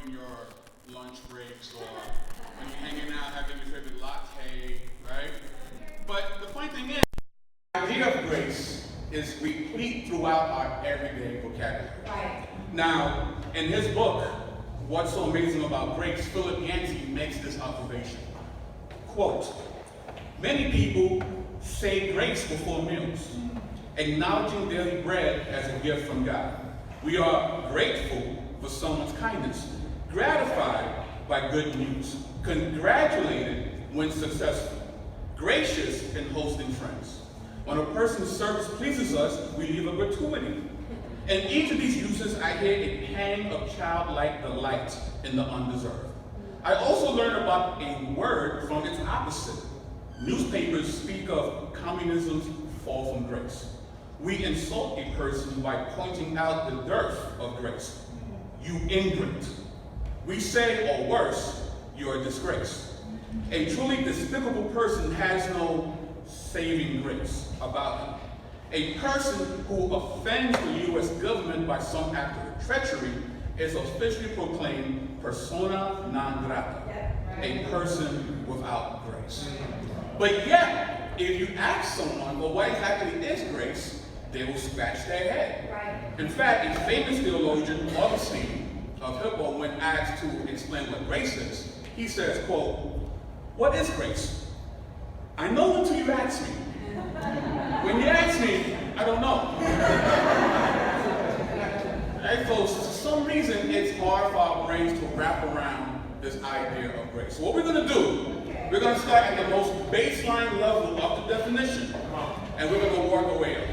enjoying your lunch breaks or when you're hanging out having your favorite latte, right? But the funny thing is, the idea of grace is replete throughout our everyday vocabulary. Right. Now, in his book, What's So Amazing About Grace, Philip Yancey makes this observation. Quote, many people say grace before meals, acknowledging daily bread as a gift from God. We are grateful for someone's kindness, gratified by good news, congratulated when successful, gracious in hosting friends. When a person's service pleases us, we leave a gratuity. In each of these uses, I hear a pang of childlike delight in the undeserved. I also learn about a word from its opposite. Newspapers speak of communism's fall from grace. We insult a person by pointing out the dearth of grace. You ingrate. We say, or worse, you're a disgrace. A truly despicable person has no saving grace about him. A person who offends the U.S. government by some act of treachery is officially proclaimed persona non grata, a person without grace. But yet, if you ask someone, well, what exactly is grace, they will scratch their head. Right. In fact, a famous theologian, Augustine of Hippo, when asked to explain what grace is, he says, quote, what is grace? I know until you ask me. When you ask me, I don't know. Right, folks, for some reason, it's hard for our brains to wrap around this idea of grace. So what we're going to do, we're going to start at the most baseline level of the definition, and we're going to work our way up.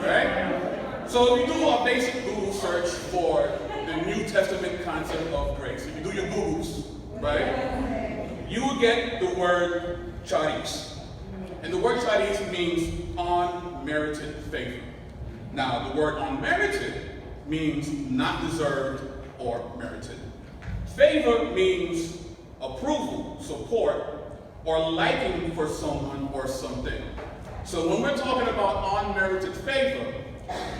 Right? So if you do a basic Google search for the New Testament concept of grace, if you do your Googles, right, you will get the word charis. And the word charis means unmerited favor. Now, the word unmerited means not deserved or merited. Favor means approval, support, or liking for someone or something. So when we're talking about unmerited favor,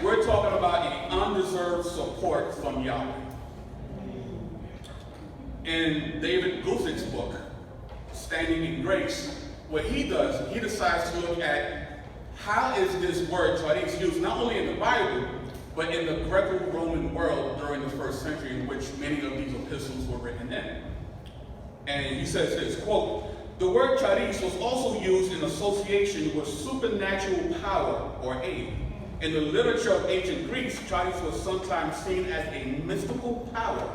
we're talking about an undeserved support from Yahweh. In David Gusik's book, Standing in Grace, what he does, he decides to look at how is this word charis used not only in the Bible, but in the Greco-Roman world during the first century in which many of these epistles were written in. And he says this, quote, the word charis was also used in association with supernatural power or aid. In the literature of ancient Greece, charis was sometimes seen as a mystical power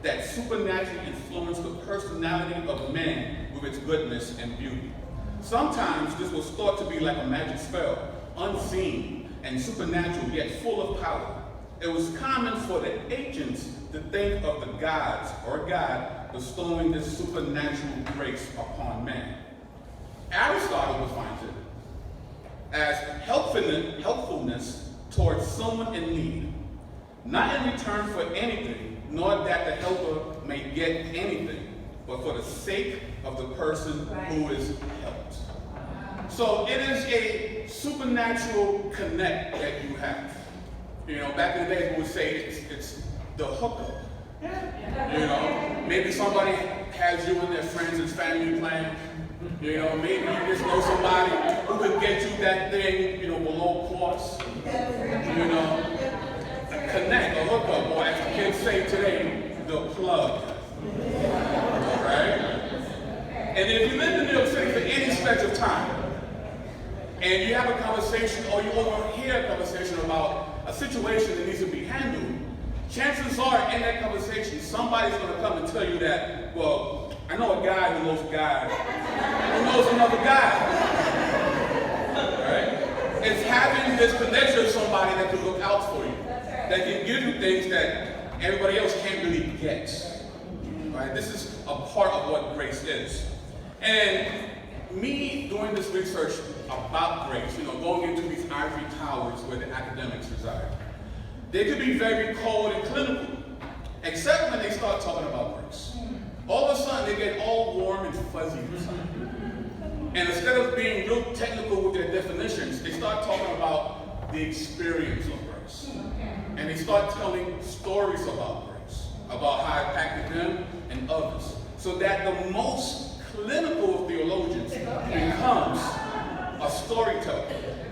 that supernaturally influenced the personality of man with its goodness and beauty. Sometimes this was thought to be like a magic spell, unseen and supernatural, yet full of power. It was common for the ancients to think of the gods or God bestowing this supernatural grace upon man. Aristotle defines it as helpfulness towards someone in need, not in return for anything, nor that the helper may get anything, but for the sake of the person who is helped. So it is a supernatural connect that you have. You know, back in the days we would say it's the hookup. You know, maybe somebody has you in their friends and family plan. You know, maybe you just know somebody who could get you that thing, you know, below cost. You know, a connect, a hookup, or as the kids say today, the plug. Right? And if you live in New York City for any stretch of time, and you have a conversation or you overhear a conversation about a situation that needs to be handled, chances are in that conversation, somebody's going to come and tell you that, well, I know a guy who knows a guy who knows another guy. Right? It's having this connection with somebody that can look out for you, that can give you things that everybody else can't really get. Right? This is a part of what grace is. And me doing this research about grace, you know, going into these ivory towers where the academics reside, they could be very cold and clinical, except when they start talking about grace. All of a sudden, they get all warm and fuzzy inside. And instead of being real technical with their definitions, they start talking about the experience of grace. And they start telling stories about grace, about how it impacted him and others, so that the most clinical of theologians becomes a storyteller.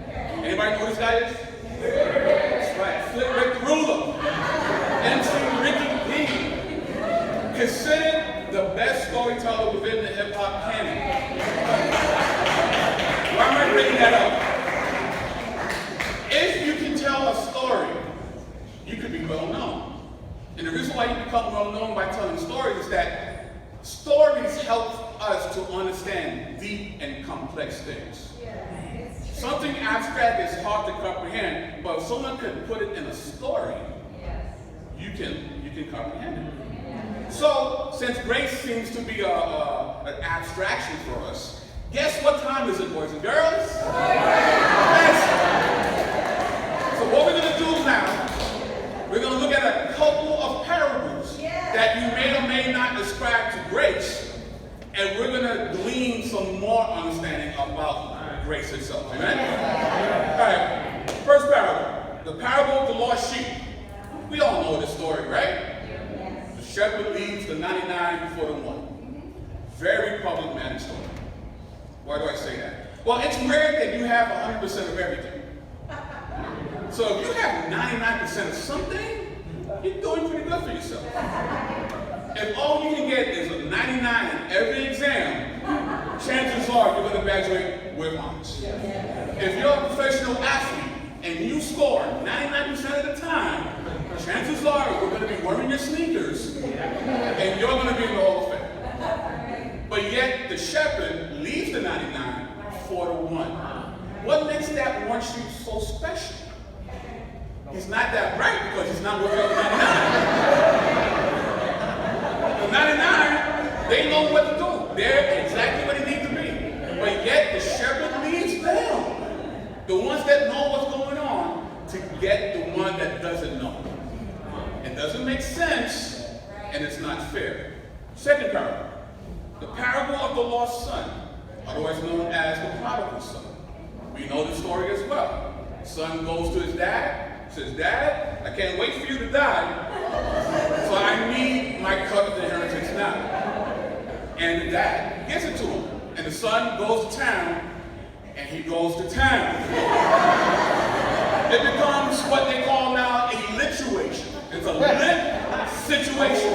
Anybody know who this guy is? That's right, Flip Rick the Ruler, MC Ricky D, considered the best storyteller within the hip-hop canon. Why am I bringing that up? If you can tell a story, you could be well known. And the reason why you become well known by telling stories is that stories help us to understand deep and complex things. Something abstract is hard to comprehend, but if someone can put it in a story, you can comprehend it. So, since grace seems to be an abstraction for us, guess what time is it, boys and girls? Yes. So what we're going to do now, we're going to look at a couple of parables that you may or may not ascribe to grace, and we're going to glean some more understanding about grace itself. Amen? All right, first parable, the parable of the lost sheep. We all know this story, right? The shepherd leaves the 99 before the one. Very problematic story. Why do I say that? Well, it's rare that you have 100% of everything. So if you have 99% of something, you're doing pretty good for yourself. If all you can get is a 99 in every exam, chances are you're going to graduate with honors. If you're a professional athlete and you score 99% of the time, chances are you're going to be wearing your sneakers and you're going to be in the Hall of Fame. But yet the shepherd leaves the 99 for the one. What makes that one sheep so special? He's not that bright because he's not with the other 99. The 99, they know what to do. They're exactly where they need to be. But yet the shepherd leads them, the ones that know what's going on, to get the one that doesn't know. It doesn't make sense, and it's not fair. Second parable, the parable of the lost son, otherwise known as the prodigal son. We know the story as well. Son goes to his dad, says, "Dad, I can't wait for you to die, so I need my cut of the inheritance now." And the dad gives it to him. And the son goes to town, and he goes to town. It becomes what they call now a lituation. It's a lit situation.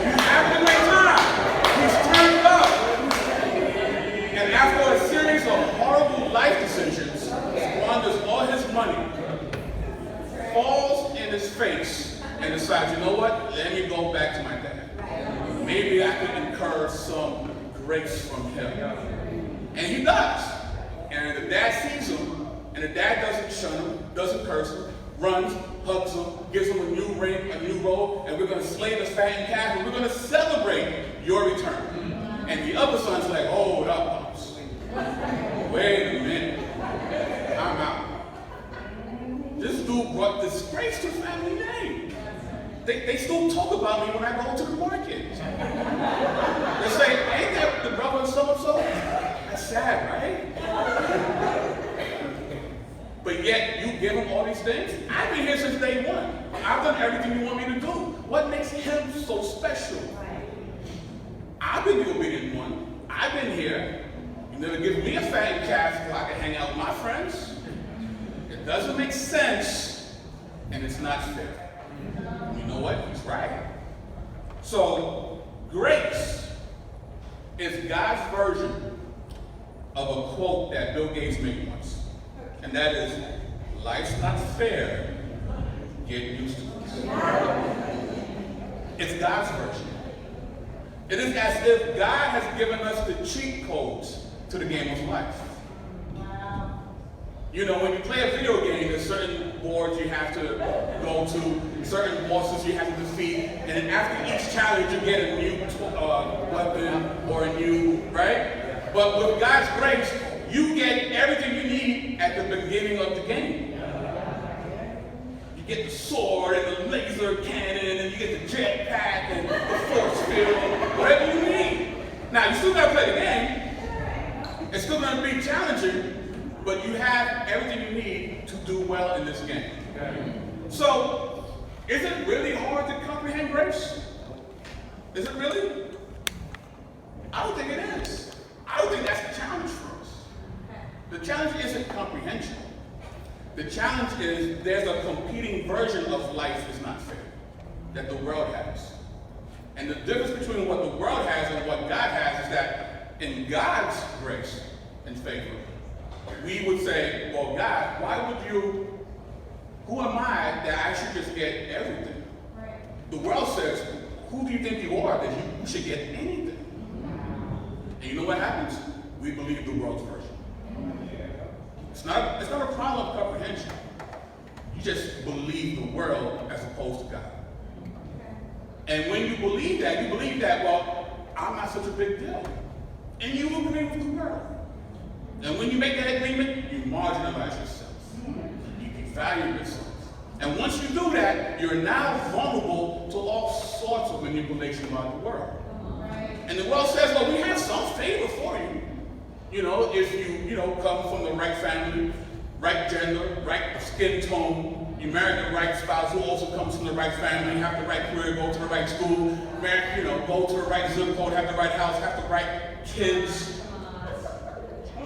He's having a great time. He's turned up. And after a series of horrible life decisions, squanders all his money, falls in his face, and decides, you know what? Let me go back to my dad. Maybe I could incur some grace from him. And he does. And the dad sees him, and the dad doesn't shun him, doesn't curse him, runs, hugs him, gives him a new ring, a new robe, and we're going to slay the fattened calf, and we're going to celebrate your return. And the other son's like, hold up, Pops. Wait a minute. I'm out. This dude brought disgrace to family name. They still talk about me when I go to the market. They say, ain't that the brother of so-and-so? That's sad, right? But yet, you give him all these things? I've been here since day one. I've done everything you want me to do. What makes him so special? I've been the obedient one. I've been here. You never give me a fattened calf so I can hang out with my friends. It doesn't make sense, and it's not fair. You know what? He's right. So, grace is God's version of a quote that Bill Gates made once. And that is, life's not fair, get used to it. It's God's version. It is as if God has given us the cheat codes to the game of life. You know, when you play a video game, there's certain boards you have to go to, certain bosses you have to defeat, and then after each challenge you get a new weapon or a new, right? But with God's grace, you get everything you need at the beginning of the game. You get the sword and the laser cannon, and you get the jetpack and the force field, whatever you need. Now, you still got to play the game. It's still going to be challenging, but you have everything you need to do well in this game. So, Is it really hard to comprehend grace? Is it really? I don't think it is. I don't think that's the challenge for us. The challenge isn't comprehension. The challenge is there's a competing version of life is not fair that the world has. And the difference between what the world has and what God has is that in God's grace and favor, we would say, well, God, why would you, who am I that I should just get everything? Right. The world says, who do you think you are that you should get anything? And you know what happens? We believe the world's version. It's not a problem of comprehension. You just believe the world as opposed to God. And when you believe that, well, I'm not such a big deal. And you agree with the world. And when you make that agreement, you marginalize yourself. You devalue yourself. And once you do that, you're now vulnerable to all sorts of manipulation by the world. And the world says, well, we have some favor for you. You know, if you come from the right family, right gender, right skin tone, you marry the right spouse who also comes from the right family, have the right career, go to the right school, go to the right zip code, have the right house, have the right kids,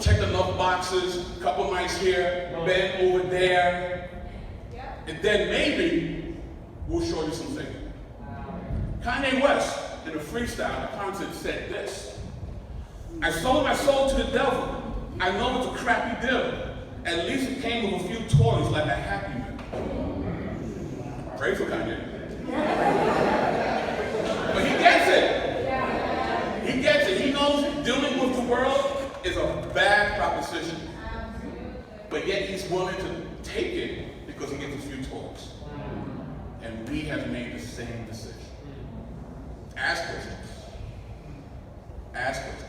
check enough boxes, couple mics here, bed over there, and then maybe we'll show you some favor. Kanye West, in a freestyle, the concert said this: I sold my soul to the devil. I know it's a crappy deal. At least it came with a few toys like a Happy Meal. Pray for Kanye. But he gets it. He gets it. He knows dealing with the world is a bad proposition. But yet he's willing to take it because he gets a few toys. And we have made the same decision. Ask questions. Ask questions.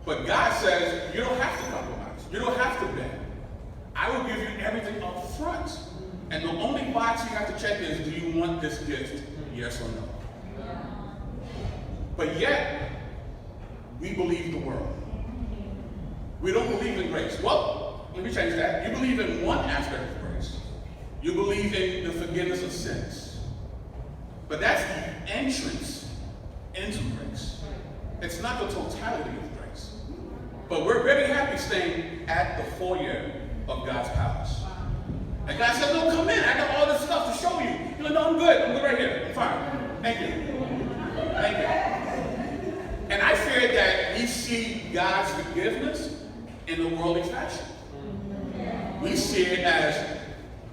But God says, you don't have to compromise. You don't have to beg. I will give you everything up front. And the only box you have to check is, do you want this gift? Yes or no? But yet, we believe the world. We don't believe in grace. Well, let me change that. You believe in one aspect of grace. You believe in the forgiveness of sins. But that's the entrance into grace. It's not the totality of grace. But we're very happy staying at the foyer of God's palace. And God said, no, come in. I got all this stuff to show you. You're like, no, I'm good. I'm good right here. I'm fine. Thank you. Thank you. And I fear that we see God's forgiveness in a worldly fashion. We see it as,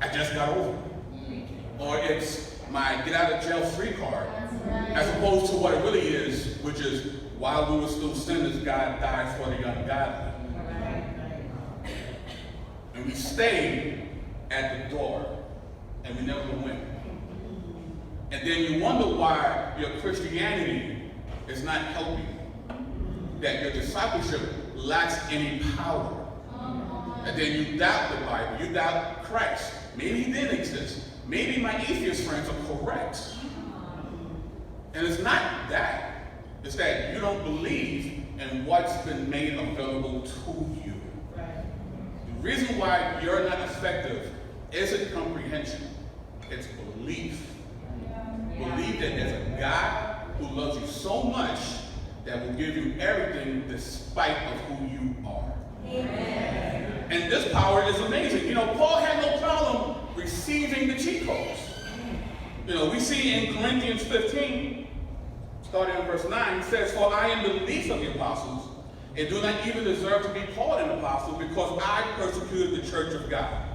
I just got over it. Or it's my get out of jail free card. As opposed to what it really is, which is, while we were still sinners, God died for the ungodly. And we stayed at the door, and we never went. And then you wonder why your Christianity is not helping, that your discipleship lacks any power. And then you doubt the Bible, you doubt Christ. Maybe he did exist. Maybe my atheist friends are correct. And it's not that. It's that you don't believe in what's been made available to you. The reason why you're not effective isn't comprehension. It's belief. Believe that there's a God who loves you so much that will give you everything despite of who you are. Amen. And this power is amazing. You know, Paul had no problem receiving the cheat codes. You know, we see in Corinthians 15, starting in verse 9, he says, for I am the least of the apostles, and do not even deserve to be called an apostle, because I persecuted the church of God.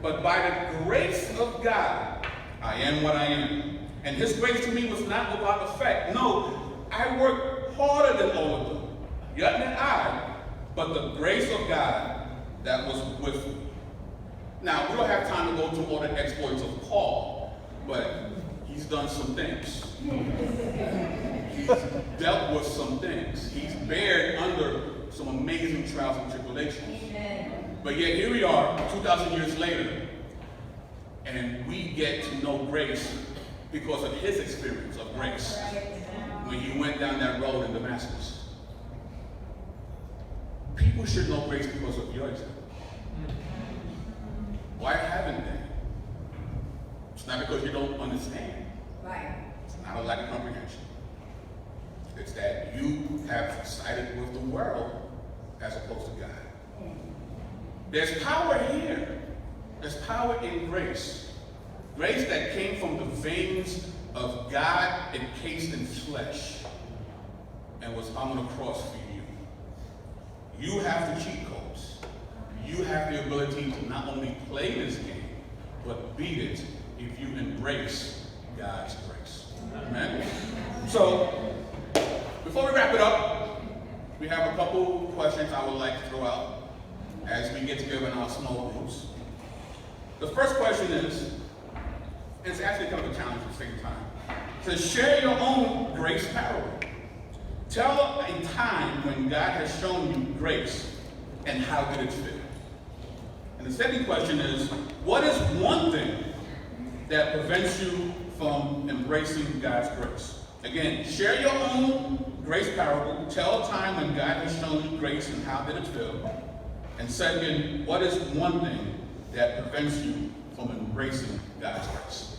But by the grace of God, I am what I am. And his grace to me was not without effect. No, I worked harder than all of them. Yet not I, but the grace of God that was with me. Now, we don't have time to go through all the exploits of Paul, but he's done some things. He's dealt with some things. He's bared under some amazing trials and tribulations. Amen. But yet here we are, 2,000 years later, and we get to know grace because of his experience of grace when he went down that road in Damascus. People should know grace because of your example. Why haven't they? It's not because you don't understand. Right. It's not a lack of comprehension. It's that you have sided with the world as opposed to God. There's power here. There's power in grace. Grace that came from the veins of God encased in flesh and was hung on the cross for you. You have the cheat codes. You have the ability to not only play this game, but beat it if you embrace God's grace. Amen? So, before we wrap it up, we have a couple questions I would like to throw out as we get together in our small groups. The first question is, and it's actually kind of a challenge at the same time, it says, share your own grace parable. Tell a time when God has shown you grace and how did it feel? And the second question is, what is one thing that prevents you from embracing God's grace? Again, share your own grace parable. Tell a time when God has shown you grace and how did it feel? And second, what is one thing that prevents you from embracing God's grace?